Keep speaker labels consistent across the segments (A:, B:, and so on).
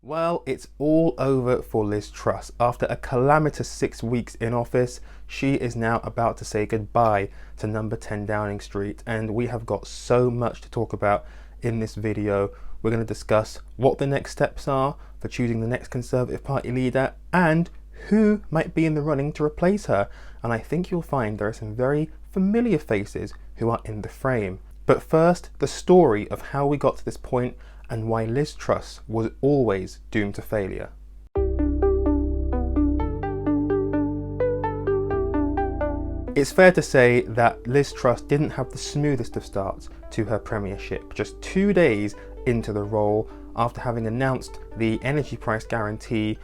A: Well, it's all over for Liz Truss. After a calamitous 6 weeks in office, she is now about to say goodbye to number 10 Downing Street, and we have got so much to talk about in this video. We're going to discuss what the next steps are for choosing the next Conservative Party leader and who might be in the running to replace her. And I think you'll find there are some very familiar faces who are in the frame. But first, the story of how we got to this point and why Liz Truss was always doomed to failure. It's fair to say that Liz Truss didn't have the smoothest of starts to her premiership. Just 2 days into the role, after having announced the energy price guarantee,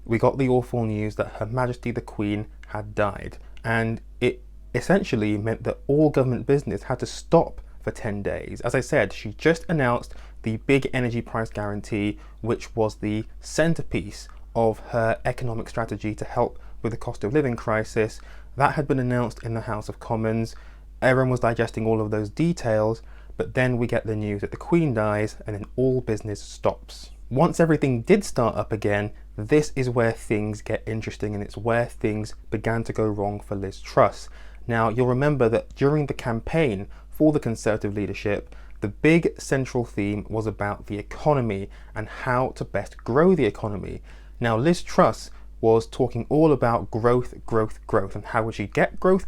A: we got the awful news that Her Majesty the Queen had died. And it essentially meant that all government business had to stop for 10 days. As I said, she just announced the big energy price guarantee, which was the centerpiece of her economic strategy to help with the cost of living crisis. That had been announced in the House of Commons. Everyone was digesting all of those details, but then we get the news that the Queen dies and then all business stops. Once everything did start up again, this is where things get interesting, and it's where things began to go wrong for Liz Truss. Now, you'll remember that during the campaign for the Conservative leadership, the big central theme was about the economy and how to best grow the economy. Now, Liz Truss was talking all about growth, and how would she get growth?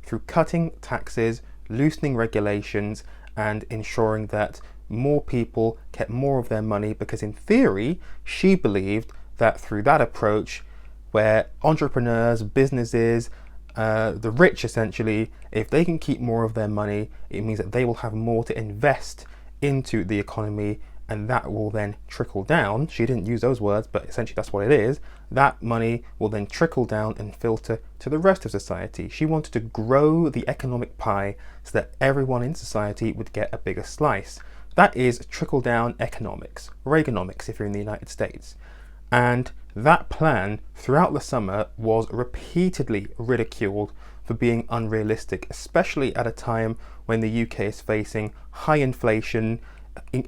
A: Through cutting taxes, loosening regulations, and ensuring that more people kept more of their money, because in theory, she believed that through that approach, where entrepreneurs, businesses, the rich essentially, if they can keep more of their money, it means that they will have more to invest into the economy, and that will then trickle down. She didn't use those words, but essentially that's what it is. That money will then trickle down and filter to the rest of society. She wanted to grow the economic pie so that everyone in society would get a bigger slice. That is trickle-down economics, Reaganomics if you're in the United States. And that plan throughout the summer was repeatedly ridiculed for being unrealistic, especially at a time when the UK is facing high inflation,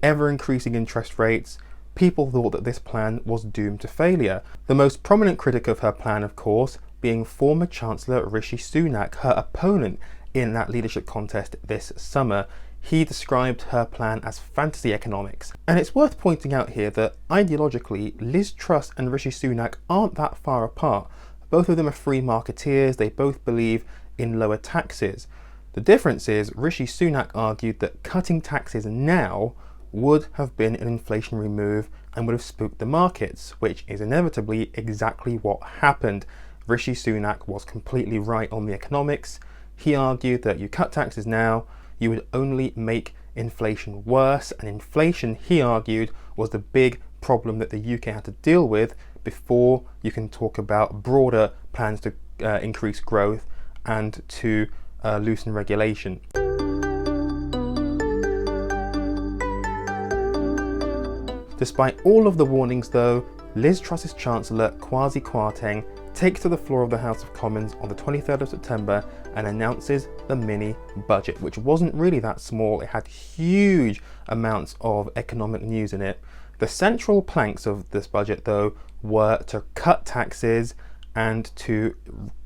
A: ever-increasing interest rates. People thought that this plan was doomed to failure. The most prominent critic of her plan, of course, being former Chancellor Rishi Sunak, her opponent in that leadership contest this summer. He described her plan as fantasy economics. And it's worth pointing out here that ideologically, Liz Truss and Rishi Sunak aren't that far apart. Both of them are free marketeers. They both believe in lower taxes. The difference is Rishi Sunak argued that cutting taxes now would have been an inflationary move and would have spooked the markets, which is inevitably exactly what happened. Rishi Sunak was completely right on the economics. He argued that you cut taxes now, you would only make inflation worse, and inflation, he argued, was the big problem that the UK had to deal with before you can talk about broader plans to increase growth and to loosen regulation. Despite all of the warnings though, Liz Truss's Chancellor Kwasi Kwarteng takes to the floor of the House of Commons on the 23rd of September and announces the mini budget, which wasn't really that small. It had huge amounts of economic news in it. The central planks of this budget though were to cut taxes and to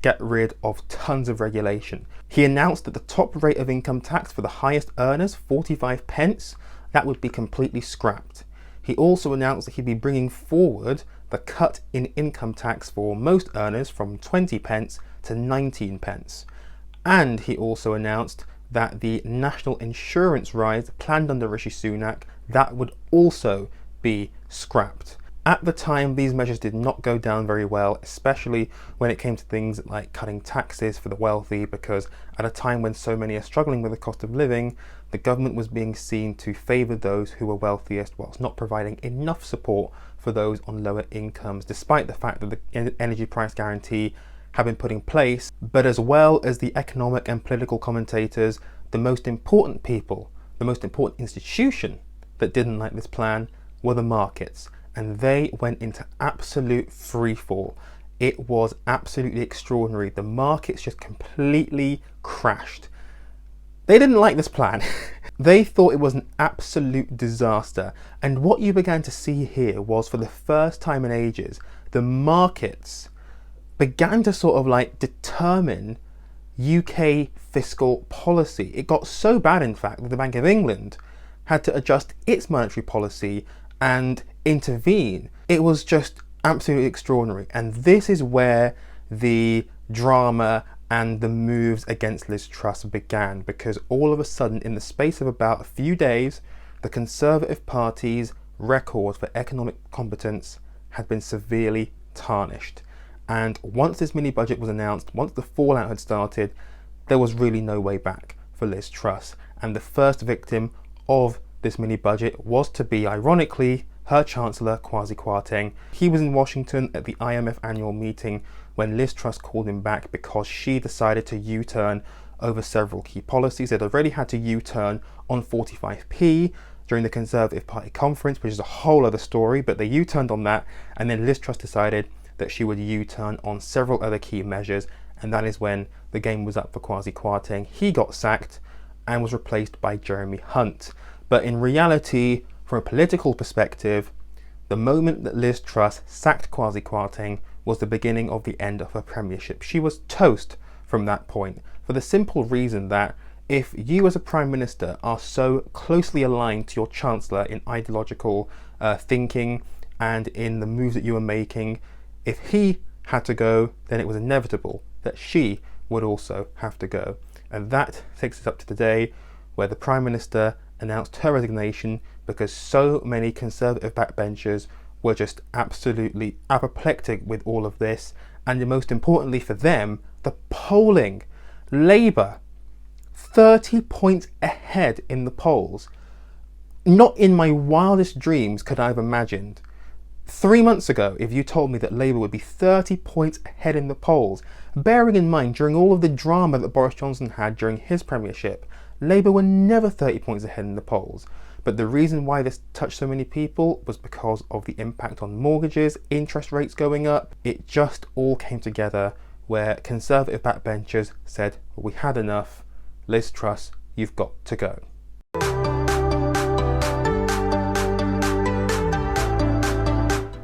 A: get rid of tons of regulation. He announced that the top rate of income tax for the highest earners, 45 pence, that would be completely scrapped. He also announced that he'd be bringing forward the cut in income tax for most earners from 20 pence to 19 pence. And he also announced that the national insurance rise planned under Rishi Sunak, that would also be scrapped. At the time, these measures did not go down very well, especially when it came to things like cutting taxes for the wealthy, because at a time when so many are struggling with the cost of living, the government was being seen to favour those who were wealthiest whilst not providing enough support for those on lower incomes, despite the fact that the energy price guarantee had been put in place. But as well as the economic and political commentators, the most important people, the most important institution that didn't like this plan were the markets. And they went into absolute freefall. It was absolutely extraordinary. The markets just completely crashed. They didn't like this plan. They thought it was an absolute disaster. And what you began to see here was, for the first time in ages, the markets began to sort of like determine UK fiscal policy. It got so bad, in fact, that the Bank of England had to adjust its monetary policy and intervene. It was just absolutely extraordinary. And this is where the drama and the moves against Liz Truss began, because all of a sudden, in the space of about a few days, the Conservative Party's record for economic competence had been severely tarnished. And once this mini budget was announced, once the fallout had started, there was really no way back for Liz Truss. And the first victim of this mini budget was to be, ironically, her Chancellor, Kwasi Kwarteng. He was in Washington at the IMF annual meeting when Liz Truss called him back because she decided to U-turn over several key policies. They'd already had to U-turn on 45p during the Conservative Party conference, which is a whole other story, but they U-turned on that, and then Liz Truss decided that she would U-turn on several other key measures, and that is when the game was up for Kwasi Kwarteng. He got sacked and was replaced by Jeremy Hunt. But in reality, from a political perspective, the moment that Liz Truss sacked Kwasi Kwarteng was the beginning of the end of her premiership. She was toast from that point, for the simple reason that if you as a Prime Minister are so closely aligned to your Chancellor in ideological thinking and in the moves that you are making, if he had to go, then it was inevitable that she would also have to go. And that takes us up to today, where the Prime Minister announced her resignation because so many Conservative backbenchers were just absolutely apoplectic with all of this. And most importantly for them, the polling. Labour, 30 points ahead in the polls. Not in my wildest dreams could I have imagined 3 months ago if you told me that Labour would be 30 points ahead in the polls. Bearing in mind, during all of the drama that Boris Johnson had during his premiership, Labour were never 30 points ahead in the polls. But the reason why this touched so many people was because of the impact on mortgages, interest rates going up. It just all came together where Conservative backbenchers said, we had enough. Liz Truss, you've got to go.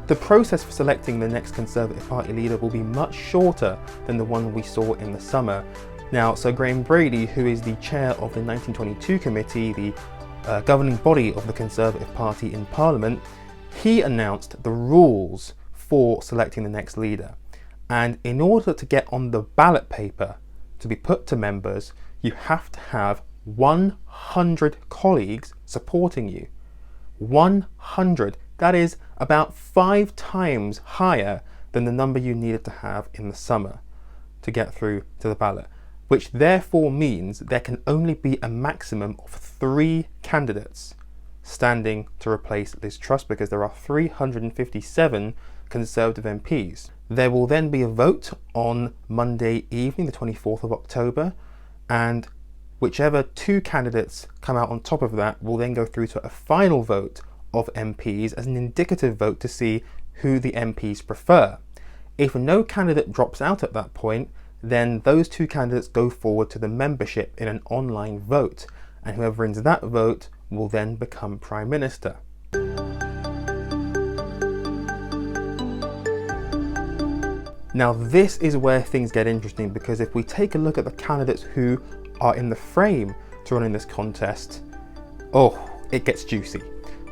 A: The process for selecting the next Conservative Party leader will be much shorter than the one we saw in the summer. Now, Sir Graham Brady, who is the chair of the 1922 committee, the governing body of the Conservative Party in Parliament, he announced the rules for selecting the next leader. And in order to get on the ballot paper to be put to members, you have to have 100 colleagues supporting you. 100. That is about 5 times higher than the number you needed to have in the summer to get through to the ballot, which therefore means there can only be a maximum of 3 candidates standing to replace Liz Truss, because there are 357 Conservative MPs. There will then be a vote on Monday evening, the 24th of October, and whichever 2 candidates come out on top of that will then go through to a final vote of MPs as an indicative vote to see who the MPs prefer. If no candidate drops out at that point, then those 2 candidates go forward to the membership in an online vote, and whoever wins that vote will then become Prime Minister. Now this is where things get interesting, because if we take a look at the candidates who are in the frame to run in this contest, it gets juicy.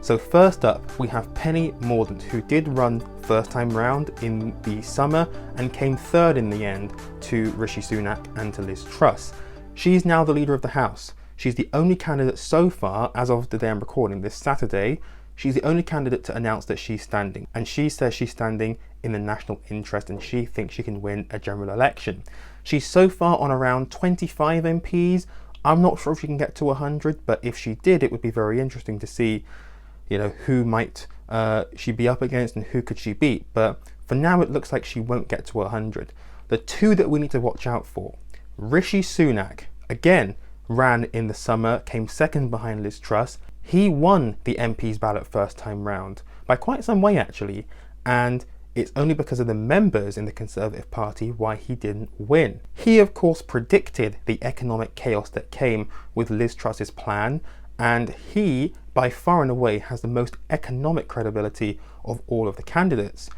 A: So first up, we have Penny Mordaunt, who did run first time round in the summer and came third in the end to Rishi Sunak and to Liz Truss. She's now the leader of the House. She's the only candidate so far, as of the day I'm recording this Saturday, she's the only candidate to announce that she's standing. And she says she's standing in the national interest and she thinks she can win a general election. She's so far on around 25 MPs. I'm not sure if she can get to 100, but if she did, it would be very interesting to see who might she be up against and who could she beat. But for now, it looks like she won't get to 100. The 2 that we need to watch out for: Rishi Sunak, again, ran in the summer, came second behind Liz Truss. He won the MP's ballot first time round by quite some way actually, and it's only because of the members in the Conservative Party why he didn't win. He of course predicted the economic chaos that came with Liz Truss's plan, And he, by far and away, has the most economic credibility of all of the candidates.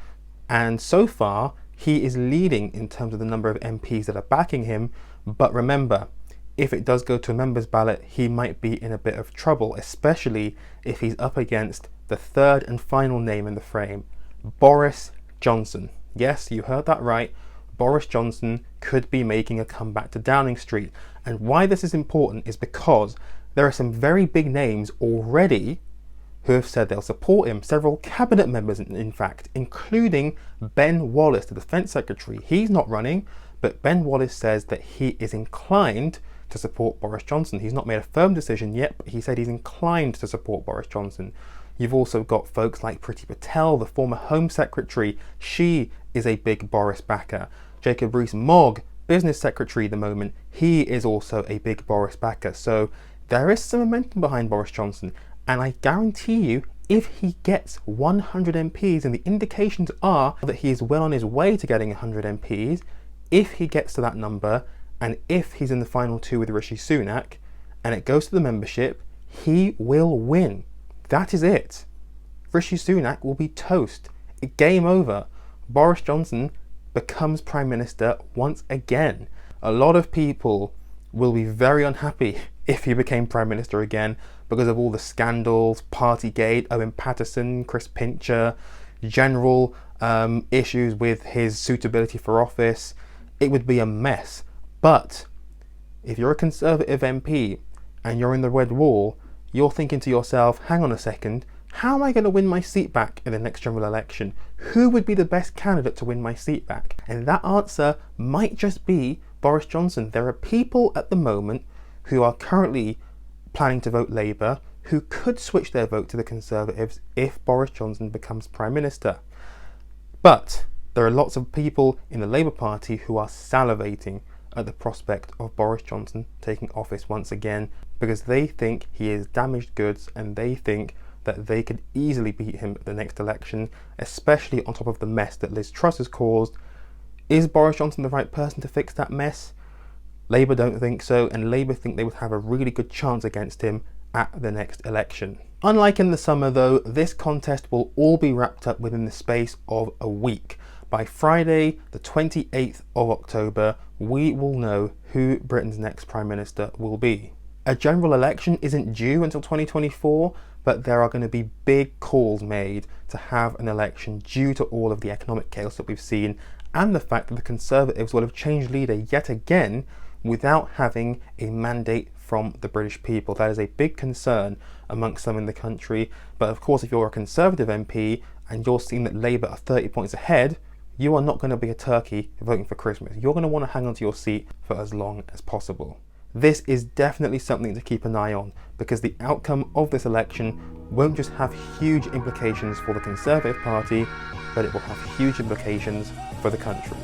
A: And so far, he is leading in terms of the number of MPs that are backing him. But remember, if it does go to a members' ballot, he might be in a bit of trouble, especially if he's up against the third and final name in the frame, Boris Johnson. Yes, you heard that right. Boris Johnson could be making a comeback to Downing Street. And why this is important is because there are some very big names already who have said they'll support him. Several cabinet members, in fact, including Ben Wallace, the Defence Secretary. He's not running, but Ben Wallace says that he is inclined to support Boris Johnson. He's not made a firm decision yet, but he said he's inclined to support Boris Johnson. You've also got folks like Priti Patel, the former Home Secretary. She is a big Boris backer. Jacob Rees-Mogg, Business Secretary at the moment, he is also a big Boris backer. So there is some momentum behind Boris Johnson, and I guarantee you, if he gets 100 MPs, and the indications are that he is well on his way to getting 100 MPs, if he gets to that number, and if he's in the final two with Rishi Sunak, and it goes to the membership, he will win. That is it. Rishi Sunak will be toast. Game over. Boris Johnson becomes Prime Minister once again. A lot of people will be very unhappy if he became Prime Minister again because of all the scandals, Partygate, Owen Paterson, Chris Pincher, general issues with his suitability for office. It would be a mess. But if you're a Conservative MP and you're in the Red Wall, you're thinking to yourself, hang on a second, how am I going to win my seat back in the next general election? Who would be the best candidate to win my seat back? And that answer might just be Boris Johnson. There are people at the moment who are currently planning to vote Labour who could switch their vote to the Conservatives if Boris Johnson becomes Prime Minister. But there are lots of people in the Labour Party who are salivating at the prospect of Boris Johnson taking office once again because they think he is damaged goods and they think that they could easily beat him at the next election, especially on top of the mess that Liz Truss has caused. Is Boris Johnson the right person to fix that mess? Labour don't think so, and Labour think they would have a really good chance against him at the next election. Unlike in the summer though, this contest will all be wrapped up within the space of a week. By Friday, the 28th of October, we will know who Britain's next Prime Minister will be. A general election isn't due until 2024, but there are going to be big calls made to have an election due to all of the economic chaos that we've seen and the fact that the Conservatives will have changed leader yet again without having a mandate from the British people. That is a big concern amongst some in the country. But of course, if you're a Conservative MP and you're seeing that Labour are 30 points ahead, you are not going to be a turkey voting for Christmas. You're going to want to hang on to your seat for as long as possible. This is definitely something to keep an eye on because the outcome of this election won't just have huge implications for the Conservative Party, but it will have huge implications for the country.